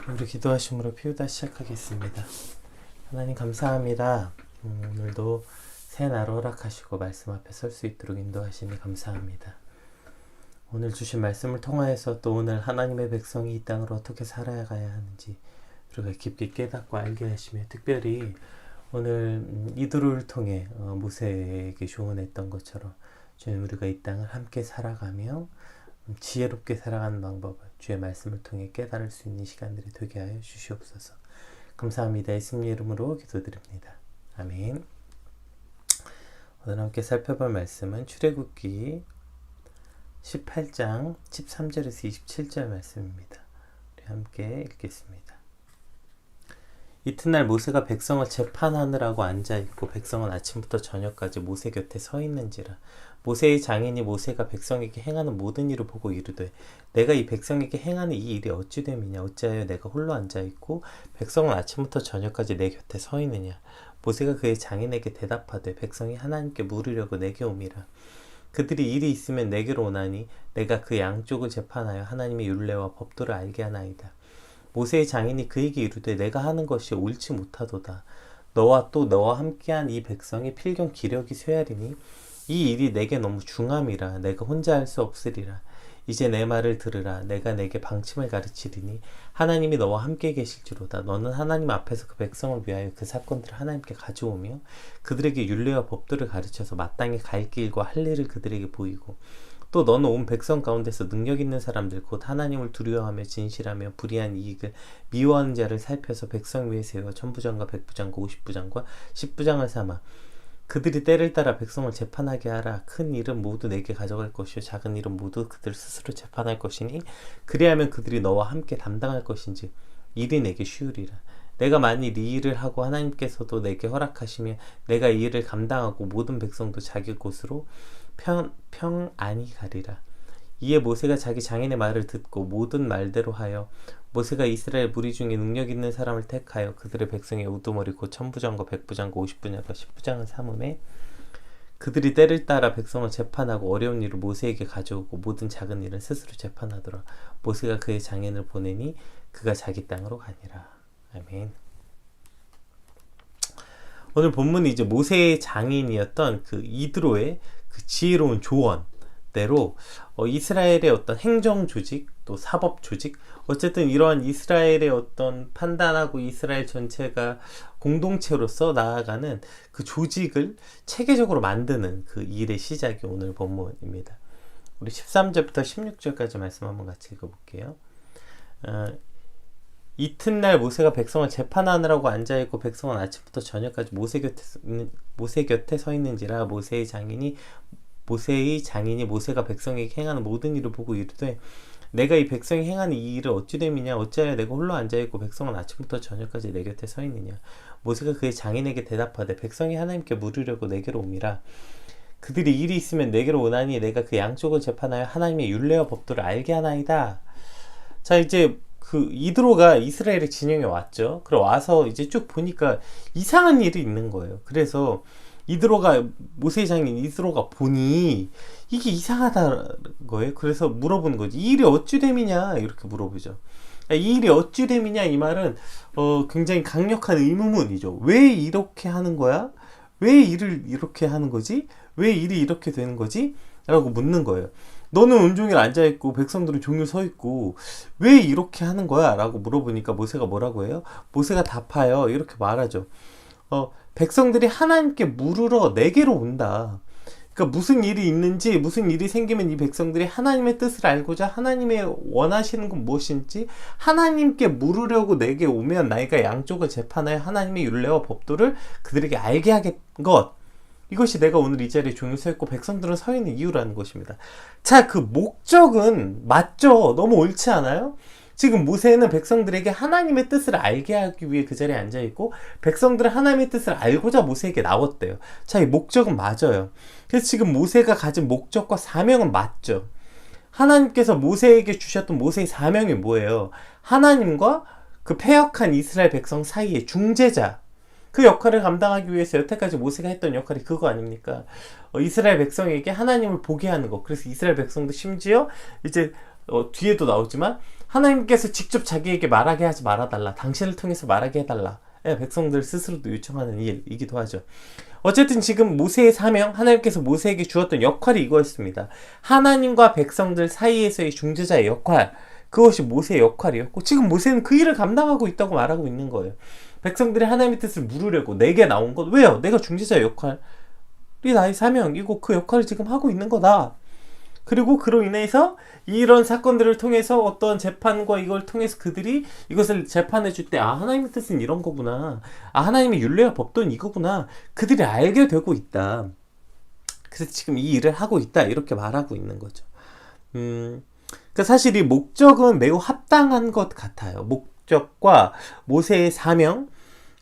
우리 기도하심으로 피우다 시작하겠습니다. 하나님 감사합니다. 오늘도 새 날을 허락하시고 말씀 앞에 설 수 있도록 인도하시니 감사합니다. 오늘 주신 말씀을 통하여서 또 오늘 하나님의 백성이 이 땅을 어떻게 살아가야 하는지 우리가 깊게 깨닫고 알게 하시며, 특별히 오늘 이드로를 통해 모세에게 조언했던 것처럼 주님, 우리가 이 땅을 함께 살아가며 지혜롭게 살아가는 방법을 주의 말씀을 통해 깨달을 수 있는 시간들이 되게 하여 주시옵소서. 감사합니다. 예수님 이름으로 기도드립니다. 아멘. 오늘 함께 살펴볼 말씀은 출애굽기 18장 13절에서 27절 말씀입니다. 우리 함께 읽겠습니다. 이튿날 모세가 백성을 재판하느라고 앉아있고 백성은 아침부터 저녁까지 모세 곁에 서 있는지라. 모세의 장인이 모세가 백성에게 행하는 모든 일을 보고 이르되, 내가 이 백성에게 행하는 이 일이 어찌 됨이냐? 어찌하여 내가 홀로 앉아있고 백성은 아침부터 저녁까지 내 곁에 서 있느냐? 모세가 그의 장인에게 대답하되, 백성이 하나님께 물으려고 내게 오미라. 그들이 일이 있으면 내게로 오나니 내가 그 양쪽을 재판하여 하나님의 율례와 법도를 알게 하나이다. 모세의 장인이 그에게 이르되, 내가 하는 것이 옳지 못하도다. 너와 또 너와 함께한 이 백성이 필경 기력이 쇠하리니 이 일이 내게 너무 중함이라. 내가 혼자 할 수 없으리라. 이제 내 말을 들으라. 내가 내게 방침을 가르치리니 하나님이 너와 함께 계실지로다. 너는 하나님 앞에서 그 백성을 위하여 그 사건들을 하나님께 가져오며 그들에게 율례와 법도를 가르쳐서 마땅히 갈 길과 할 일을 그들에게 보이고, 또 너는 온 백성 가운데서 능력 있는 사람들 곧 하나님을 두려워하며 진실하며 불의한 이익을 미워하는 자를 살펴서 백성 위에 세워 천부장과 백부장과 50부장과 10부장을 삼아 그들이 때를 따라 백성을 재판하게 하라. 큰 일은 모두 내게 가져갈 것이요 작은 일은 모두 그들 스스로 재판할 것이니 그리하면 그들이 너와 함께 담당할 것인지 일이 내게 쉬우리라. 내가 만일 이 일을 하고 하나님께서도 내게 허락하시면 내가 이 일을 감당하고 모든 백성도 자기 곳으로 평안히 가리라. 이에 모세가 자기 장인의 말을 듣고 모든 말대로 하여 모세가 이스라엘 무리 중에 능력 있는 사람을 택하여 그들의 백성의 우두머리 곧 천부장과 백부장과 50부장과 10부장을 삼음에 그들이 때를 따라 백성을 재판하고 어려운 일을 모세에게 가져오고 모든 작은 일은 스스로 재판하더라. 모세가 그의 장인을 보내니 그가 자기 땅으로 가니라. 아멘. 오늘 본문이 이제 모세의 장인이었던 그 이드로의 그 지혜로운 조언대로 이스라엘의 어떤 행정 조직 또 사법 조직, 어쨌든 이러한 이스라엘의 어떤 판단하고 이스라엘 전체가 공동체로서 나아가는 그 조직을 체계적으로 만드는 그 일의 시작이 오늘 본문입니다. 우리 13절부터 16절까지 말씀 한번 같이 읽어볼게요. 이튿날 모세가 백성을 재판하느라고 앉아있고 백성은 아침부터 저녁까지 모세 곁에 서 있는지라. 모세의 장인이 모세가 백성에게 행하는 모든 일을 보고 이르되, 내가 이 백성이 행하는 이 일을 어찌 됨이냐? 어찌하여 내가 홀로 앉아있고 백성은 아침부터 저녁까지 내 곁에 서 있느냐? 모세가 그의 장인에게 대답하되, 백성이 하나님께 물으려고 내게로 옴이라. 그들이 일이 있으면 내게로 오나니 내가 그 양쪽을 재판하여 하나님의 율례와 법도를 알게 하나이다. 자, 이제 그 이드로가 이스라엘의 진영에 왔죠. 그래 와서 이제 쭉 보니까 이상한 일이 있는 거예요. 그래서 모세의 장인 이드로가 보니 이게 이상하다는 거예요. 그래서 물어보는 거지. 이 일이 어찌 됨이냐? 이렇게 물어보죠. 이 일이 어찌 됨이냐? 이 말은 굉장히 강력한 의문문이죠. 왜 이렇게 하는 거야? 왜 일을 이렇게 하는 거지? 왜 일이 이렇게 되는 거지? 라고 묻는 거예요. 너는 온종일 앉아있고 백성들은 종일 서있고 왜 이렇게 하는 거야? 라고 물어보니까 모세가 뭐라고 해요? 모세가 답하여 이렇게 말하죠. 백성들이 하나님께 물으러 내게로 온다. 그러니까 무슨 일이 있는지, 무슨 일이 생기면 이 백성들이 하나님의 뜻을 알고자 하나님의 원하시는 건 무엇인지 하나님께 물으려고 내게 오면 내가 양쪽을 재판하여 하나님의 율례와 법도를 그들에게 알게 하겠 것. 이것이 내가 오늘 이 자리에 종일 서 있고 백성들은 서 있는 이유라는 것입니다. 자, 그 목적은 맞죠? 너무 옳지 않아요? 지금 모세는 백성들에게 하나님의 뜻을 알게 하기 위해 그 자리에 앉아있고 백성들은 하나님의 뜻을 알고자 모세에게 나왔대요. 자, 이 목적은 맞아요. 그래서 지금 모세가 가진 목적과 사명은 맞죠. 하나님께서 모세에게 주셨던 모세의 사명이 뭐예요? 하나님과 그 패역한 이스라엘 백성 사이의 중재자, 그 역할을 감당하기 위해서 여태까지 모세가 했던 역할이 그거 아닙니까? 이스라엘 백성에게 하나님을 보게 하는 것. 그래서 이스라엘 백성도 심지어 이제 뒤에도 나오지만 하나님께서 직접 자기에게 말하게 하지 말아달라. 당신을 통해서 말하게 해달라. 백성들 스스로도 요청하는 일이기도 하죠. 어쨌든 지금 모세의 사명, 하나님께서 모세에게 주었던 역할이 이거였습니다. 하나님과 백성들 사이에서의 중재자의 역할, 그것이 모세의 역할이었고, 지금 모세는 그 일을 감당하고 있다고 말하고 있는 거예요. 백성들이 하나님의 뜻을 물으려고 내게 나온 것, 왜요? 내가 중재자의 역할이 나의 사명이고 그 역할을 지금 하고 있는 거다. 그리고 그로 인해서 이런 사건들을 통해서 어떤 재판과 이걸 통해서 그들이 이것을 재판해 줄 때, 하나님의 뜻은 이런 거구나. 하나님의 율례와 법도는 이거구나. 그들이 알게 되고 있다. 그래서 지금 이 일을 하고 있다. 이렇게 말하고 있는 거죠. 그러니까 사실 이 목적은 매우 합당한 것 같아요. 목적과 모세의 사명,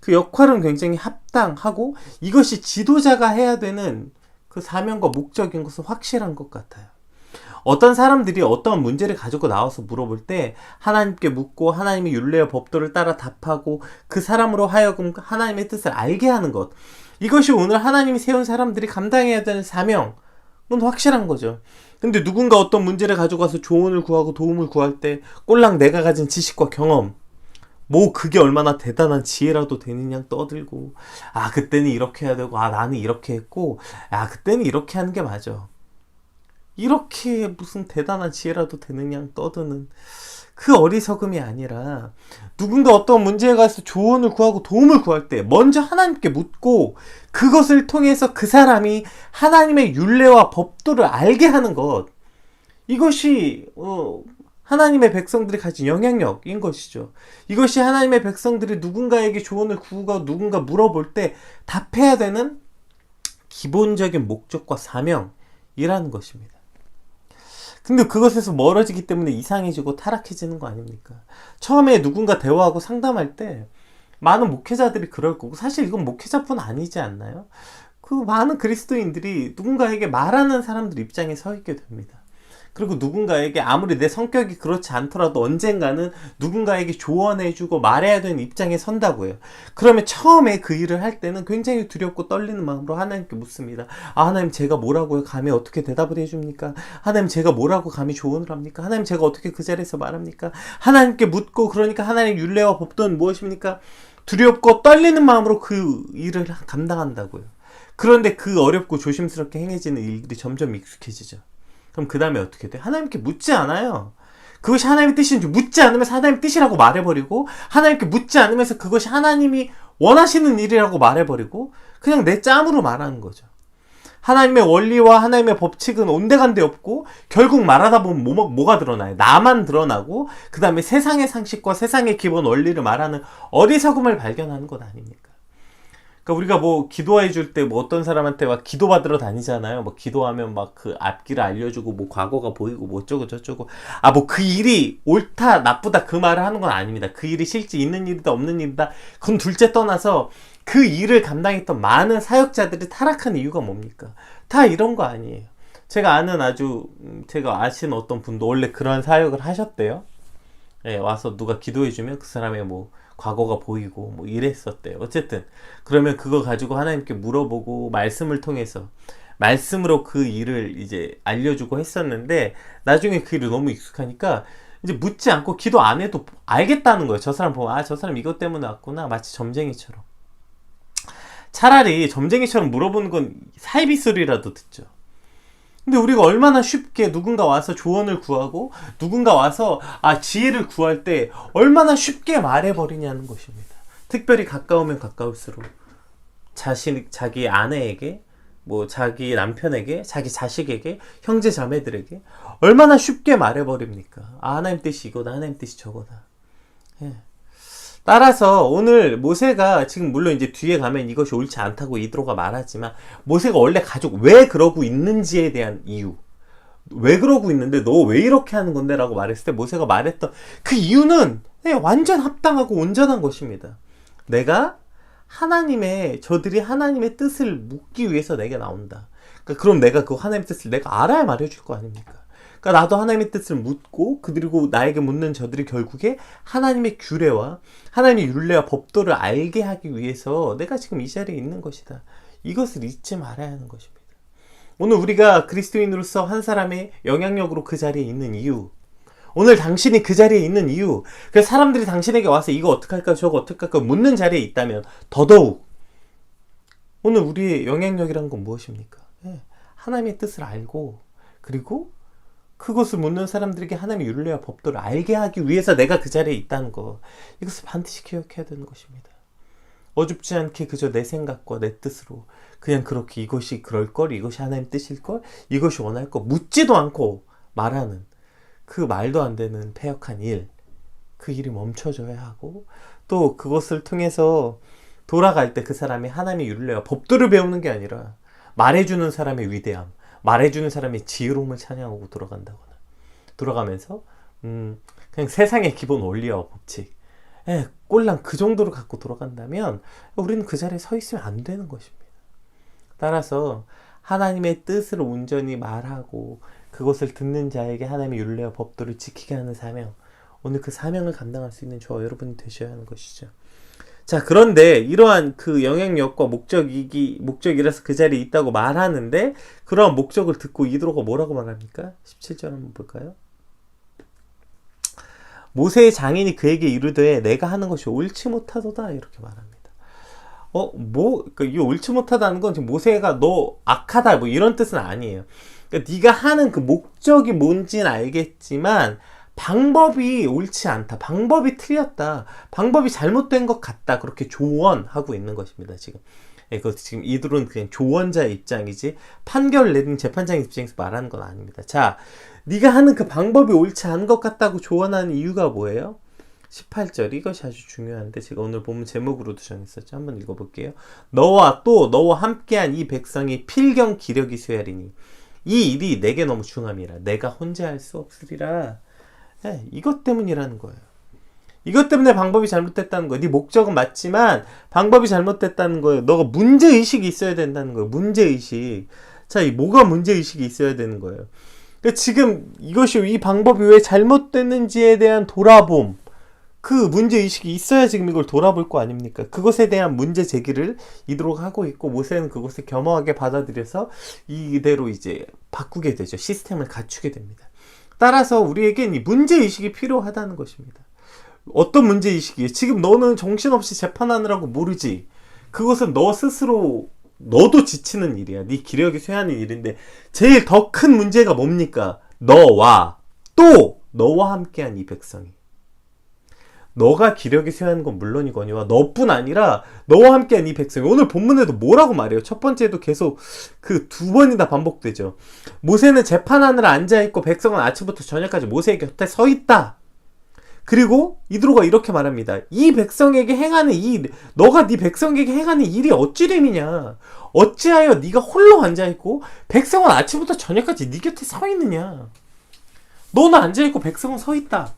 그 역할은 굉장히 합당하고 이것이 지도자가 해야 되는 그 사명과 목적인 것은 확실한 것 같아요. 어떤 사람들이 어떤 문제를 가지고 나와서 물어볼 때 하나님께 묻고 하나님의 율례와 법도를 따라 답하고 그 사람으로 하여금 하나님의 뜻을 알게 하는 것, 이것이 오늘 하나님이 세운 사람들이 감당해야 되는 사명은 확실한 거죠. 근데 누군가 어떤 문제를 가지고 와서 조언을 구하고 도움을 구할 때 꼴랑 내가 가진 지식과 경험, 그게 얼마나 대단한 지혜라도 되느냐 떠들고, 그때는 이렇게 해야 되고, 나는 이렇게 했고, 그때는 이렇게 하는 게 맞아. 이렇게 무슨 대단한 지혜라도 되느냐 떠드는 그 어리석음이 아니라, 누군가 어떤 문제에 가서 조언을 구하고 도움을 구할 때 먼저 하나님께 묻고 그것을 통해서 그 사람이 하나님의 율례와 법도를 알게 하는 것, 이것이 하나님의 백성들이 가진 영향력인 것이죠. 이것이 하나님의 백성들이 누군가에게 조언을 구하고 누군가 물어볼 때 답해야 되는 기본적인 목적과 사명이라는 것입니다. 근데 그것에서 멀어지기 때문에 이상해지고 타락해지는 거 아닙니까? 처음에 누군가 대화하고 상담할 때 많은 목회자들이 그럴 거고, 사실 이건 목회자뿐 아니지 않나요? 그 많은 그리스도인들이 누군가에게 말하는 사람들 입장에 서 있게 됩니다. 그리고 누군가에게 아무리 내 성격이 그렇지 않더라도 언젠가는 누군가에게 조언해주고 말해야 되는 입장에 선다고요. 그러면 처음에 그 일을 할 때는 굉장히 두렵고 떨리는 마음으로 하나님께 묻습니다. 하나님, 제가 뭐라고요? 감히 어떻게 대답을 해줍니까? 하나님, 제가 뭐라고 감히 조언을 합니까? 하나님, 제가 어떻게 그 자리에서 말합니까? 하나님께 묻고, 그러니까 하나님 율례와 법도는 무엇입니까? 두렵고 떨리는 마음으로 그 일을 감당한다고요. 그런데 그 어렵고 조심스럽게 행해지는 일들이 점점 익숙해지죠. 그럼 그 다음에 어떻게 돼? 하나님께 묻지 않아요. 그것이 하나님의 뜻인지 묻지 않으면서 하나님의 뜻이라고 말해버리고, 하나님께 묻지 않으면서 그것이 하나님이 원하시는 일이라고 말해버리고, 그냥 내 짬으로 말하는 거죠. 하나님의 원리와 하나님의 법칙은 온데간데 없고, 결국 말하다 보면 뭐가 드러나요? 나만 드러나고, 그 다음에 세상의 상식과 세상의 기본 원리를 말하는 어리석음을 발견하는 것 아닙니까? 그러니까 우리가 기도해 줄 때 어떤 사람한테 막 기도받으러 다니잖아요. 기도하면 그 앞길을 알려주고 과거가 보이고 어쩌고 저쩌고. 그 일이 옳다 나쁘다 그 말을 하는 건 아닙니다. 그 일이 실제 있는 일이다 없는 일이다 그건 둘째 떠나서, 그 일을 감당했던 많은 사역자들이 타락한 이유가 뭡니까? 다 이런 거 아니에요. 제가 아시는 어떤 분도 원래 그런 사역을 하셨대요. 와서 누가 기도해주면 그 사람의 과거가 보이고 이랬었대요. 어쨌든 그러면 그거 가지고 하나님께 물어보고 말씀을 통해서 말씀으로 그 일을 이제 알려주고 했었는데, 나중에 그 일이 너무 익숙하니까 이제 묻지 않고 기도 안 해도 알겠다는 거예요. 저 사람 보면 저 사람 이것 때문에 왔구나. 마치 점쟁이처럼. 차라리 점쟁이처럼 물어보는 건 사이비 소리라도 듣죠. 근데 우리가 얼마나 쉽게 누군가 와서 조언을 구하고 누군가 와서 지혜를 구할 때 얼마나 쉽게 말해버리냐는 것입니다. 특별히 가까우면 가까울수록 자기 아내에게, 자기 남편에게, 자기 자식에게, 형제 자매들에게 얼마나 쉽게 말해버립니까? 하나님 뜻이 이거다, 하나님 뜻이 저거다. 따라서 오늘 모세가 지금 물론 이제 뒤에 가면 이것이 옳지 않다고 이드로가 말하지만, 모세가 원래 왜 그러고 있는지에 대한 이유, 왜 그러고 있는데 너 왜 이렇게 하는 건데? 라고 말했을 때 모세가 말했던 그 이유는 완전 합당하고 온전한 것입니다. 저들이 하나님의 뜻을 묻기 위해서 내게 나온다. 그럼 내가 그 하나님의 뜻을 내가 알아야 말해줄 거 아닙니까? 그러니까 나도 하나님의 뜻을 묻고, 그리고 나에게 묻는 저들이 결국에 하나님의 규례와 하나님의 율례와 법도를 알게 하기 위해서 내가 지금 이 자리에 있는 것이다. 이것을 잊지 말아야 하는 것입니다. 오늘 우리가 그리스도인으로서 한 사람의 영향력으로 그 자리에 있는 이유, 오늘 당신이 그 자리에 있는 이유, 그래서 사람들이 당신에게 와서 이거 어떡할까 저거 어떡할까 묻는 자리에 있다면 더더욱 오늘 우리의 영향력이란 건 무엇입니까? 하나님의 뜻을 알고 그리고 그것을 묻는 사람들에게 하나님의 율례와 법도를 알게 하기 위해서 내가 그 자리에 있다는 거, 이것을 반드시 기억해야 되는 것입니다. 어줍지 않게 그저 내 생각과 내 뜻으로 그냥 그렇게 이것이 그럴걸, 이것이 하나님 뜻일걸, 이것이 원할걸 묻지도 않고 말하는 그 말도 안 되는 패역한 일, 그 일이 멈춰져야 하고, 또 그것을 통해서 돌아갈 때 그 사람이 하나님의 율례와 법도를 배우는 게 아니라 말해주는 사람의 위대함, 말해주는 사람의 지혜로움을 찬양하고 돌아가면서 그냥 세상의 기본 원리와 법칙, 꼴랑 그 정도로 갖고 돌아간다면 우리는 그 자리에 서 있으면 안 되는 것입니다. 따라서 하나님의 뜻을 온전히 말하고 그것을 듣는 자에게 하나님의 율례와 법도를 지키게 하는 사명, 오늘 그 사명을 감당할 수 있는 저와 여러분이 되셔야 하는 것이죠. 자, 그런데 이러한 그 영향력과 목적이라서 그 자리에 있다고 말하는데, 그러한 목적을 듣고 이드로가 뭐라고 말합니까? 17절 한번 볼까요? 모세의 장인이 그에게 이르되 내가 하는 것이 옳지 못하도다, 이렇게 말합니다. 그러니까 이 옳지 못하다는 건 지금 모세가 너 악하다 뭐 이런 뜻은 아니에요. 그러니까 네가 하는 그 목적이 뭔지는 알겠지만 방법이 옳지 않다, 방법이 틀렸다, 방법이 잘못된 것 같다, 그렇게 조언하고 있는 것입니다. 지금 지금 이들은 그냥 조언자의 입장이지 판결을 내리는 재판장의 입장에서 말하는 건 아닙니다. 자, 네가 하는 그 방법이 옳지 않은 것 같다고 조언하는 이유가 뭐예요? 18절, 이것이 아주 중요한데 제가 오늘 본문 제목으로도 정했었죠. 한번 읽어볼게요. 너와 함께한 이 백성이 필경 기력이 쇠하리니 이 일이 내게 너무 중함이라 내가 혼자 할 수 없으리라. 이것 때문이라는 거예요. 이것 때문에 방법이 잘못됐다는 거예요. 네 목적은 맞지만 방법이 잘못됐다는 거예요. 너가 문제의식이 있어야 된다는 거예요. 문제의식. 자, 이 뭐가 문제의식이 있어야 되는 거예요. 그러니까 지금 이 방법이 왜 잘못됐는지에 대한 돌아봄, 그 문제의식이 있어야 지금 이걸 돌아볼 거 아닙니까? 그것에 대한 문제 제기를 이도록 하고 있고, 모세는 그것을 겸허하게 받아들여서 이대로 이제 바꾸게 되죠. 시스템을 갖추게 됩니다. 따라서 우리에겐 이 문제의식이 필요하다는 것입니다. 어떤 문제의식이에요? 지금 너는 정신없이 재판하느라고 모르지. 그것은 너 스스로, 너도 지치는 일이야. 네 기력이 쇠하는 일인데 제일 더 큰 문제가 뭡니까? 너와 함께한 이 백성이. 너가 기력이 쇠하는 건 물론이거니와 너뿐 아니라 너와 함께한 이 백성이. 오늘 본문에도 뭐라고 말해요? 첫 번째도 계속 그 두 번이나 반복되죠. 모세는 재판하느라 앉아있고 백성은 아침부터 저녁까지 모세의 곁에 서 있다. 그리고 이드로가 이렇게 말합니다. 이 백성에게 행하는 너가 네 백성에게 행하는 일이 어찌됨이냐? 어찌하여 네가 홀로 앉아있고 백성은 아침부터 저녁까지 네 곁에 서 있느냐? 너는 앉아있고 백성은 서 있다.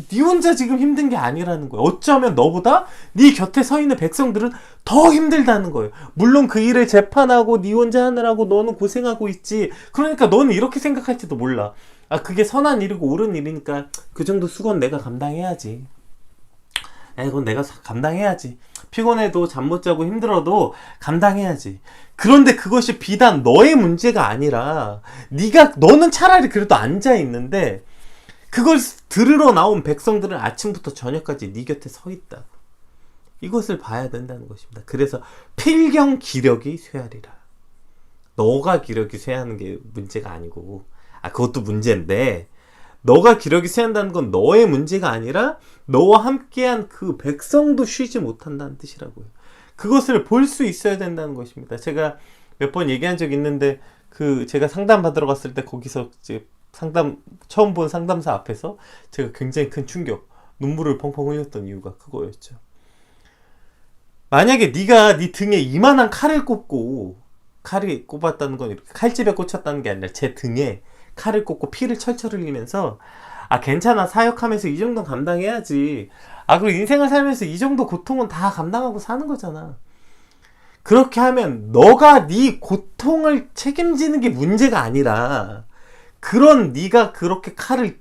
네 혼자 지금 힘든 게 아니라는 거예요. 어쩌면 너보다 네 곁에 서 있는 백성들은 더 힘들다는 거예요. 물론 그 일을 재판하고 네 혼자 하느라고 너는 고생하고 있지. 그러니까 너는 이렇게 생각할지도 몰라. 그게 선한 일이고 옳은 일이니까 그 정도 수고는 내가 감당해야지. 그건 내가 감당해야지. 피곤해도 잠 못 자고 힘들어도 감당해야지. 그런데 그것이 비단 너의 문제가 아니라 너는 차라리 그래도 앉아 있는데 그걸 들으러 나온 백성들은 아침부터 저녁까지 네 곁에 서 있다. 이것을 봐야 된다는 것입니다. 그래서 필경 기력이 쇠하리라. 너가 기력이 쇠하는 게 문제가 아니고, 그것도 문제인데, 너가 기력이 쇠한다는 건 너의 문제가 아니라 너와 함께한 그 백성도 쉬지 못한다는 뜻이라고요. 그것을 볼 수 있어야 된다는 것입니다. 제가 몇 번 얘기한 적 있는데, 제가 상담 받으러 갔을 때 거기서 이제 처음 본 상담사 앞에서 제가 굉장히 큰 충격, 눈물을 펑펑 흘렸던 이유가 그거였죠. 만약에 네가 네 등에 이만한 칼을 꼽았다는 건 이렇게 칼집에 꽂혔다는 게 아니라 제 등에 칼을 꽂고 피를 철철 흘리면서 괜찮아, 사역하면서 이 정도는 감당해야지. 그리고 인생을 살면서 이 정도 고통은 다 감당하고 사는 거잖아. 그렇게 하면 너가 네 고통을 책임지는 게 문제가 아니라, 그런 네가 그렇게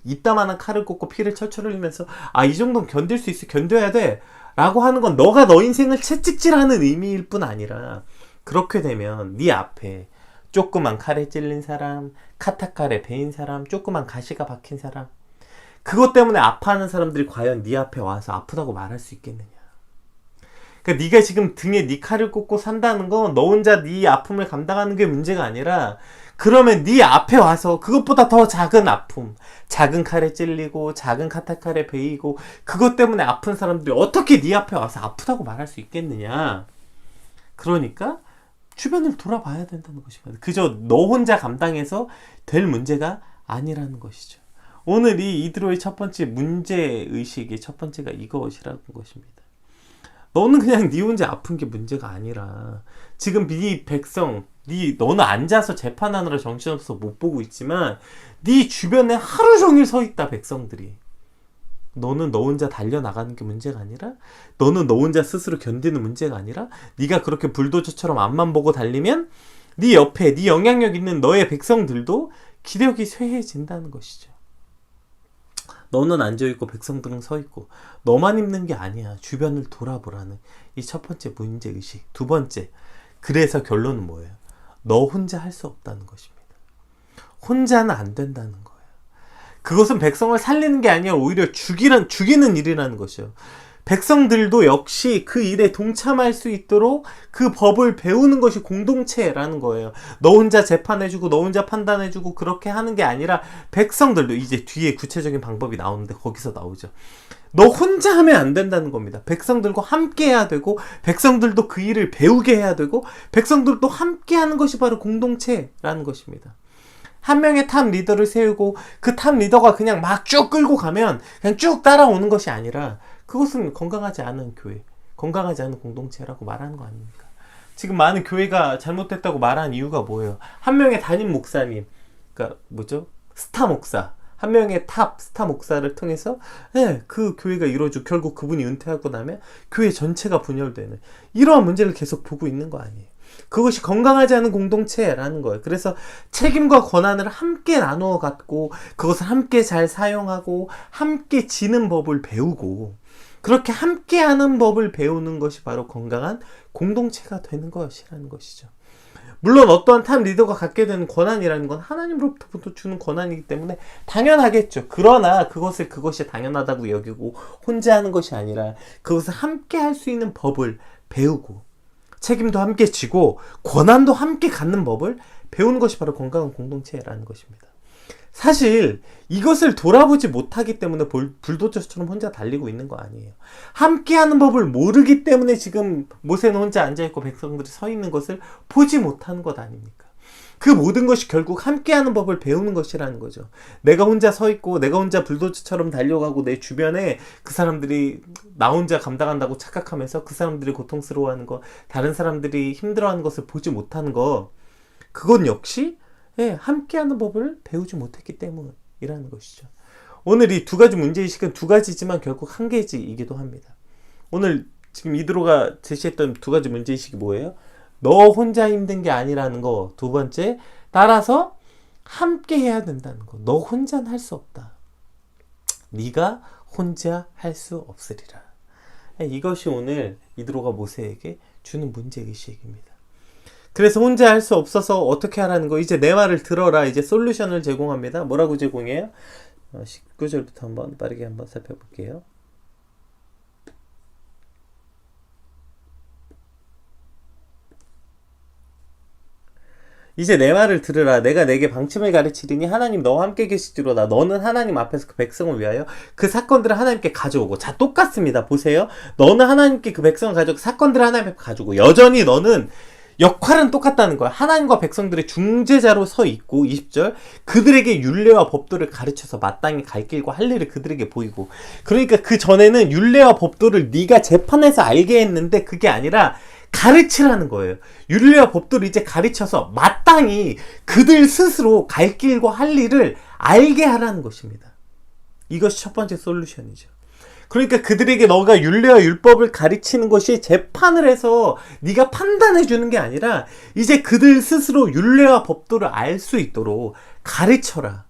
이따만한 칼을 꽂고 피를 철철 흘리면서 이 정도는 견딜 수 있어, 견뎌야 돼 라고 하는 건 너가 너 인생을 채찍질하는 의미일 뿐 아니라, 그렇게 되면 네 앞에 조그만 칼에 찔린 사람, 카타칼에 베인 사람, 조그만 가시가 박힌 사람, 그것 때문에 아파하는 사람들이 과연 네 앞에 와서 아프다고 말할 수 있겠느냐. 그러니까 네가 지금 등에 네 칼을 꽂고 산다는 건 너 혼자 네 아픔을 감당하는 게 문제가 아니라, 그러면 네 앞에 와서 그것보다 더 작은 아픔, 작은 칼에 찔리고 작은 카타칼에 베이고 그것 때문에 아픈 사람들이 어떻게 네 앞에 와서 아프다고 말할 수 있겠느냐. 그러니까 주변을 돌아봐야 된다는 것입니다. 그저 너 혼자 감당해서 될 문제가 아니라는 것이죠. 오늘 이 이드로의 첫 번째 문제의식의 첫 번째가 이것이라는 것입니다. 너는 그냥 네 혼자 아픈 게 문제가 아니라, 지금 네 백성, 너는 앉아서 재판하느라 정신없어서 못 보고 있지만 네 주변에 하루 종일 서 있다, 백성들이. 너는 너 혼자 달려나가는 게 문제가 아니라, 너는 너 혼자 스스로 견디는 문제가 아니라, 네가 그렇게 불도저처럼 앞만 보고 달리면 네 옆에 네 영향력 있는 너의 백성들도 기력이 쇠해진다는 것이죠. 너는 앉아있고 백성들은 서있고 너만 힘든 게 아니야. 주변을 돌아보라는 이 첫 번째 문제의식. 두 번째, 그래서 결론은 뭐예요? 너 혼자 할 수 없다는 것입니다. 혼자는 안 된다는 거예요. 그것은 백성을 살리는 게 아니라 오히려 죽이는 일이라는 것이에요. 백성들도 역시 그 일에 동참할 수 있도록 그 법을 배우는 것이 공동체라는 거예요. 너 혼자 재판해주고 너 혼자 판단해주고 그렇게 하는 게 아니라, 백성들도 이제 뒤에 구체적인 방법이 나오는데 거기서 나오죠. 너 혼자 하면 안 된다는 겁니다. 백성들과 함께 해야 되고, 백성들도 그 일을 배우게 해야 되고, 백성들도 함께 하는 것이 바로 공동체라는 것입니다. 한 명의 탑 리더를 세우고 그 탑 리더가 그냥 막 쭉 끌고 가면 그냥 쭉 따라오는 것이 아니라, 그것은 건강하지 않은 교회, 건강하지 않은 공동체라고 말하는 거 아닙니까? 지금 많은 교회가 잘못됐다고 말하는 이유가 뭐예요? 한 명의 담임 목사님, 그러니까 스타 목사, 한 명의 탑 스타 목사를 통해서 그 교회가 이루어지고 결국 그분이 은퇴하고 나면 교회 전체가 분열되는 이러한 문제를 계속 보고 있는 거 아니에요. 그것이 건강하지 않은 공동체라는 거예요. 그래서 책임과 권한을 함께 나누어 갖고 그것을 함께 잘 사용하고 함께 지는 법을 배우고, 그렇게 함께하는 법을 배우는 것이 바로 건강한 공동체가 되는 것이라는 것이죠. 물론 어떠한 탑 리더가 갖게 되는 권한이라는 건 하나님으로부터 주는 권한이기 때문에 당연하겠죠. 그러나 그것이 당연하다고 여기고 혼자 하는 것이 아니라, 그것을 함께 할 수 있는 법을 배우고 책임도 함께 지고 권한도 함께 갖는 법을 배우는 것이 바로 건강한 공동체라는 것입니다. 사실 이것을 돌아보지 못하기 때문에 불도저처럼 혼자 달리고 있는 거 아니에요. 함께하는 법을 모르기 때문에 지금 모세는 혼자 앉아있고 백성들이 서 있는 것을 보지 못하는 것 아닙니까? 그 모든 것이 결국 함께하는 법을 배우는 것이라는 거죠. 내가 혼자 서 있고 내가 혼자 불도저처럼 달려가고 내 주변에 그 사람들이 나 혼자 감당한다고 착각하면서 그 사람들이 고통스러워하는 거, 다른 사람들이 힘들어하는 것을 보지 못하는 거, 그건 역시 함께하는 법을 배우지 못했기 때문이라는 것이죠. 오늘 이 두 가지 문제의식은 두 가지지만 결국 한 개이기도 합니다. 오늘 지금 이드로가 제시했던 두 가지 문제의식이 뭐예요? 너 혼자 힘든 게 아니라는 거. 두 번째, 따라서 함께 해야 된다는 거. 너 혼자는 할 수 없다. 네가 혼자 할 수 없으리라. 이것이 오늘 이드로가 모세에게 주는 문제의식입니다. 그래서 혼자 할 수 없어서 어떻게 하라는 거, 이제 내 말을 들어라. 이제 솔루션을 제공합니다. 뭐라고 제공해요? 19절부터 한번 빠르게 한번 살펴볼게요. 이제 내 말을 들으라. 내가 내게 방침을 가르치리니 하나님 너와 함께 계시리로다. 너는 하나님 앞에서 그 백성을 위하여 그 사건들을 하나님께 가져오고. 자, 똑같습니다. 보세요. 너는 하나님께 그 백성을 가져오고 사건들을 하나님 앞에 가져오고. 여전히 너는 역할은 똑같다는 거야. 하나님과 백성들의 중재자로 서 있고, 20절, 그들에게 율례와 법도를 가르쳐서 마땅히 갈 길과 할 일을 그들에게 보이고. 그러니까 그 전에는 율례와 법도를 네가 재판해서 알게 했는데 그게 아니라 가르치라는 거예요. 율례와 법도를 이제 가르쳐서 마땅히 그들 스스로 갈 길과 할 일을 알게 하라는 것입니다. 이것이 첫 번째 솔루션이죠. 그러니까 그들에게 너가 율례와 율법을 가르치는 것이 재판을 해서 네가 판단해 주는 게 아니라, 이제 그들 스스로 율례와 법도를 알 수 있도록 가르쳐라.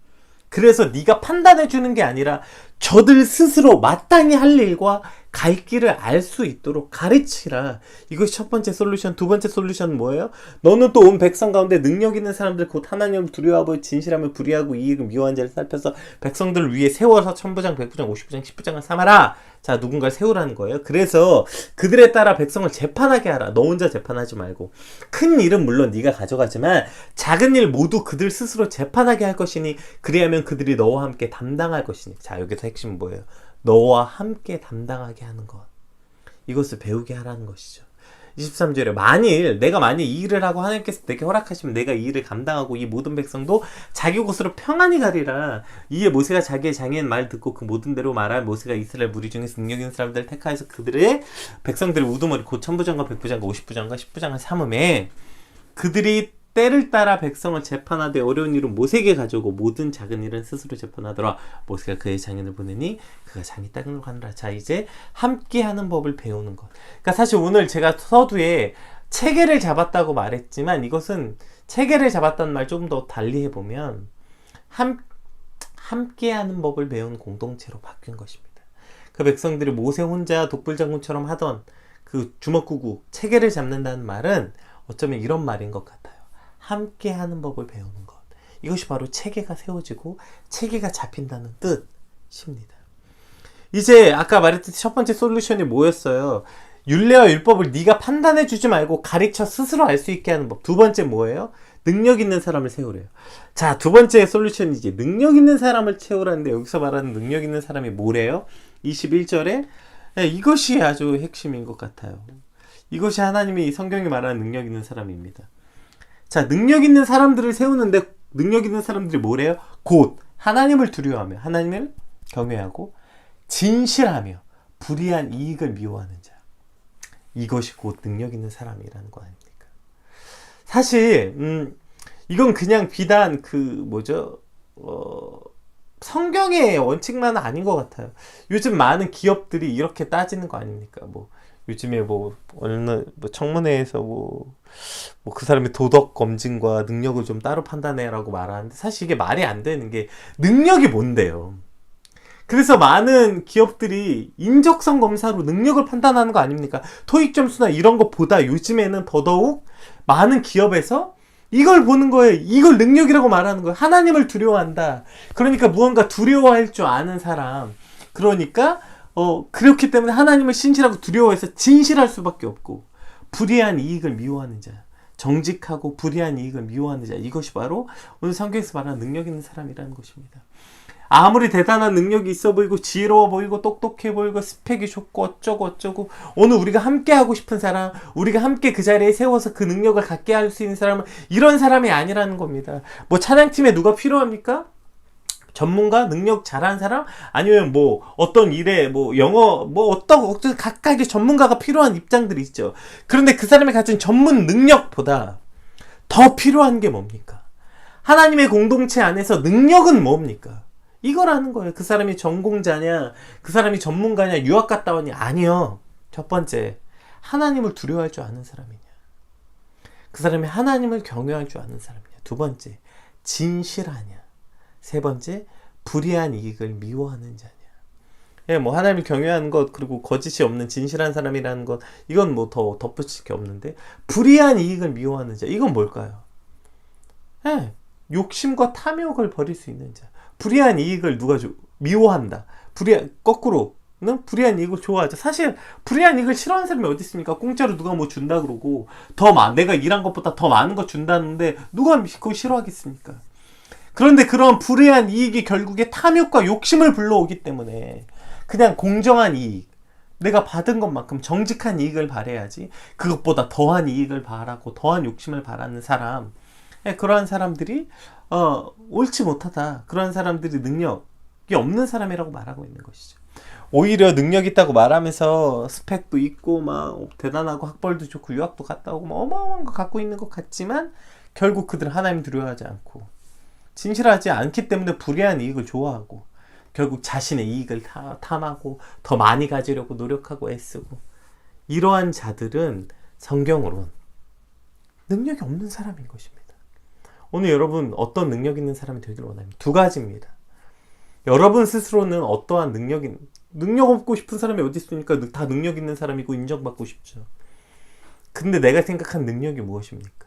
그래서 네가 판단해 주는 게 아니라 저들 스스로 마땅히 할 일과 갈 길을 알 수 있도록 가르치라. 이것이 첫 번째 솔루션. 두 번째 솔루션은 뭐예요? 너는 또 온 백성 가운데 능력 있는 사람들 곧 하나님을 두려워하고 진실함을 불의하고 이익을 미워한 자를 살펴서 백성들을 위해 세워서 천부장, 백부장, 50부장, 10부장을 삼아라. 자, 누군가를 세우라는 거예요. 그래서 그들에 따라 백성을 재판하게 하라. 너 혼자 재판하지 말고. 큰 일은 물론 네가 가져가지만 작은 일 모두 그들 스스로 재판하게 할 것이니 그리하면 그들이 너와 함께 담당할 것이니. 자, 여기서 핵심은 뭐예요? 너와 함께 담당하게 하는 것. 이것을 배우게 하라는 것이죠. 23절에 내가 만일 이 일을 하고 하나님께서 내게 허락하시면 내가 이 일을 감당하고 이 모든 백성도 자기 곳으로 평안히 가리라. 이에 모세가 자기의 장인 말 듣고 그 모든 대로 말한 모세가 이스라엘 무리 중에서 능력 있는 사람들을 택하여서 그들의 백성들을 우두머리 곧 천부장과 백부장과 50부장과 10부장을 삼음에 그들이 때를 따라 백성을 재판하되 어려운 일은 모세에게 가져오고 모든 작은 일은 스스로 재판하더라. 모세가 그의 장인을 보내니 그가 장이 땅으로 가느라. 자, 이제 함께하는 법을 배우는 것. 그러니까 사실 오늘 제가 서두에 체계를 잡았다고 말했지만 이것은 체계를 잡았다는 말 조금 더 달리 해보면 함께하는 법을 배운 공동체로 바뀐 것입니다. 그 백성들이 모세 혼자 독불장군처럼 하던 그 주먹구구 체계를 잡는다는 말은 어쩌면 이런 말인 것 같아요. 함께 하는 법을 배우는 것. 이것이 바로 체계가 세워지고 체계가 잡힌다는 뜻입니다. 이제 아까 말했듯이 첫 번째 솔루션이 뭐였어요? 율례와 율법을 네가 판단해 주지 말고 가르쳐 스스로 알 수 있게 하는 법. 두 번째 뭐예요? 능력 있는 사람을 세우래요. 자, 두 번째 솔루션이지. 능력 있는 사람을 채우라는데 여기서 말하는 능력 있는 사람이 뭐래요? 21절에 이것이 아주 핵심인 것 같아요. 이것이 하나님이 성경이 말하는 능력 있는 사람입니다. 자, 능력 있는 사람들을 세우는데 능력 있는 사람들이 뭐래요? 곧 하나님을 두려워하며 하나님을 경외하고 진실하며 불의한 이익을 미워하는 자. 이것이 곧 능력 있는 사람이라는 거 아닙니까? 사실 이건 그냥 비단 성경의 원칙만은 아닌 것 같아요. 요즘 많은 기업들이 이렇게 따지는 거 아닙니까? 요즘에 어느 청문회에서 그 사람의 도덕 검증과 능력을 좀 따로 판단해라고 말하는데 사실 이게 말이 안 되는 게 능력이 뭔데요? 그래서 많은 기업들이 인적성 검사로 능력을 판단하는 거 아닙니까? 토익 점수나 이런 것보다 요즘에는 더더욱 많은 기업에서 이걸 보는 거예요. 이걸 능력이라고 말하는 거예요. 하나님을 두려워한다. 그러니까 무언가 두려워할 줄 아는 사람. 그러니까 그렇기 때문에 하나님을 신실하고 두려워해서 진실할 수밖에 없고 불의한 이익을 미워하는 자, 정직하고 불의한 이익을 미워하는 자, 이것이 바로 오늘 성경에서 말하는 능력 있는 사람이라는 것입니다. 아무리 대단한 능력이 있어 보이고 지혜로워 보이고 똑똑해 보이고 스펙이 좋고 어쩌고 오늘 우리가 함께 하고 싶은 사람, 우리가 함께 그 자리에 세워서 그 능력을 갖게 할 수 있는 사람은 이런 사람이 아니라는 겁니다. 찬양팀에 누가 필요합니까? 전문가, 능력 잘하는 사람, 아니면 어떤 일에 영어, 어떤 각각의 전문가가 필요한 입장들이 있죠. 그런데 그 사람이 가진 전문 능력보다 더 필요한 게 뭡니까? 하나님의 공동체 안에서 능력은 뭡니까? 이거라는 거예요. 그 사람이 전공자냐, 그 사람이 전문가냐, 유학 갔다 왔냐? 아니요. 첫 번째, 하나님을 두려워할 줄 아는 사람이냐? 그 사람이 하나님을 경외할 줄 아는 사람이냐? 두 번째, 진실하냐? 세 번째, 불의한 이익을 미워하는 자냐. 예, 하나님을 경외하는 것, 그리고 거짓이 없는 진실한 사람이라는 것, 이건 더 덧붙일 게 없는데, 불의한 이익을 미워하는 자, 이건 뭘까요? 예, 욕심과 탐욕을 버릴 수 있는 자. 불의한 이익을 미워한다. 거꾸로는 불의한 이익을 좋아하죠. 사실, 불의한 이익을 싫어하는 사람이 어디 있습니까? 공짜로 누가 준다 그러고, 내가 일한 것보다 더 많은 거 준다는데, 누가 그거 싫어하겠습니까? 그런데 그런 불의한 이익이 결국에 탐욕과 욕심을 불러오기 때문에 그냥 공정한 이익, 내가 받은 것만큼 정직한 이익을 바라야지 그것보다 더한 이익을 바라고 더한 욕심을 바라는 사람, 그러한 사람들이 옳지 못하다. 그러한 사람들이 능력이 없는 사람이라고 말하고 있는 것이죠. 오히려 능력 있다고 말하면서 스펙도 있고 대단하고 학벌도 좋고 유학도 갔다 오고 어마어마한 거 갖고 있는 것 같지만 결국 그들은 하나님 두려워하지 않고 진실하지 않기 때문에 불의한 이익을 좋아하고 결국 자신의 이익을 탐하고 더 많이 가지려고 노력하고 애쓰고, 이러한 자들은 성경으론 능력이 없는 사람인 것입니다. 오늘 여러분 어떤 능력 있는 사람이 되기를 원합니다. 두 가지입니다. 여러분 스스로는 어떠한 능력 없고 싶은 사람이 어디 있습니까? 다 능력 있는 사람이고 인정받고 싶죠. 근데 내가 생각한 능력이 무엇입니까?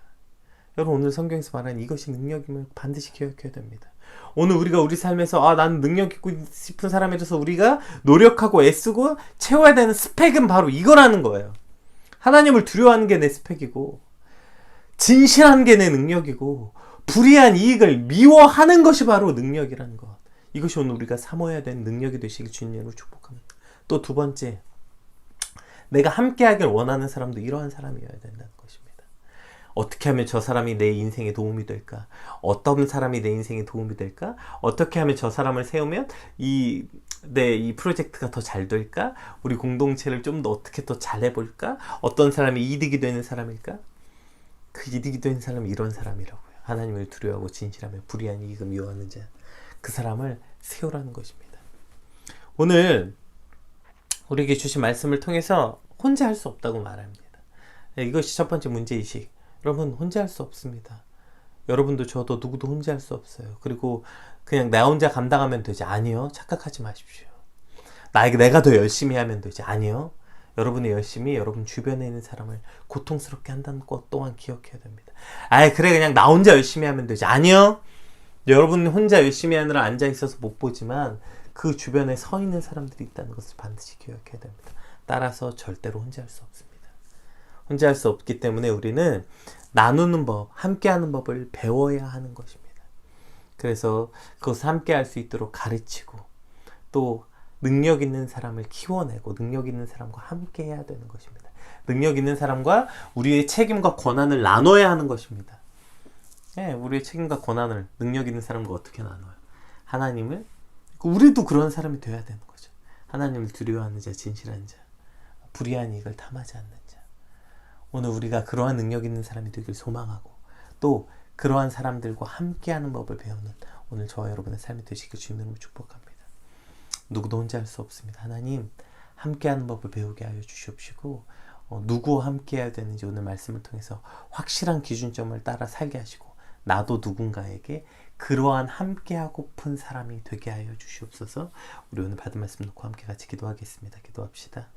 여러분, 오늘 성경에서 말하는 이것이 능력임을 반드시 기억해야 됩니다. 오늘 우리가 우리 삶에서 나는 능력 있고 싶은 사람이라서 우리가 노력하고 애쓰고 채워야 되는 스펙은 바로 이거라는 거예요. 하나님을 두려워하는 게 내 스펙이고, 진실한 게 내 능력이고, 불이한 이익을 미워하는 것이 바로 능력이라는 것. 이것이 오늘 우리가 사모해야 되는 능력이 되시길 주님으로 축복합니다. 또 두 번째, 내가 함께하길 원하는 사람도 이러한 사람이어야 된다는 것입니다. 어떻게 하면 저 사람이 내 인생에 도움이 될까? 어떤 사람이 내 인생에 도움이 될까? 어떻게 하면 저 사람을 세우면 이 프로젝트가 더 잘 될까? 우리 공동체를 좀 더 어떻게 더 잘 해볼까? 어떤 사람이 이득이 되는 사람일까? 그 이득이 되는 사람이 이런 사람이라고요. 하나님을 두려워하고 진실하며 불의한 이익을 미워하는 자. 그 사람을 세우라는 것입니다. 오늘 우리에게 주신 말씀을 통해서 혼자 할 수 없다고 말합니다. 이것이 첫 번째 문제의식. 여러분, 혼자 할 수 없습니다. 여러분도 저도 누구도 혼자 할 수 없어요. 그리고 그냥 나 혼자 감당하면 되지. 아니요. 착각하지 마십시오. 내가 더 열심히 하면 되지. 아니요. 여러분의 열심이 여러분 주변에 있는 사람을 고통스럽게 한다는 것 또한 기억해야 됩니다. 그래 그냥 나 혼자 열심히 하면 되지. 아니요. 여러분 혼자 열심히 하느라 앉아있어서 못 보지만 그 주변에 서 있는 사람들이 있다는 것을 반드시 기억해야 됩니다. 따라서 절대로 혼자 할 수 없습니다. 혼자 할 수 없기 때문에 우리는 나누는 법, 함께하는 법을 배워야 하는 것입니다. 그래서 그것을 함께할 수 있도록 가르치고 또 능력 있는 사람을 키워내고 능력 있는 사람과 함께해야 되는 것입니다. 능력 있는 사람과 우리의 책임과 권한을 나눠야 하는 것입니다. 우리의 책임과 권한을 능력 있는 사람과 어떻게 나눠요? 하나님을, 우리도 그런 사람이 되어야 되는 거죠. 하나님을 두려워하는 자, 진실한 자, 불의한 이익을 탐하지 않는 자. 오늘 우리가 그러한 능력 있는 사람이 되길 소망하고 또 그러한 사람들과 함께하는 법을 배우는 오늘 저와 여러분의 삶이 되시길 주님으로 축복합니다. 누구도 혼자 할 수 없습니다. 하나님, 함께하는 법을 배우게 하여 주시옵시고 누구와 함께해야 되는지 오늘 말씀을 통해서 확실한 기준점을 따라 살게 하시고 나도 누군가에게 그러한 함께하고픈 사람이 되게 하여 주시옵소서. 우리 오늘 받은 말씀 놓고 함께 같이 기도하겠습니다. 기도합시다.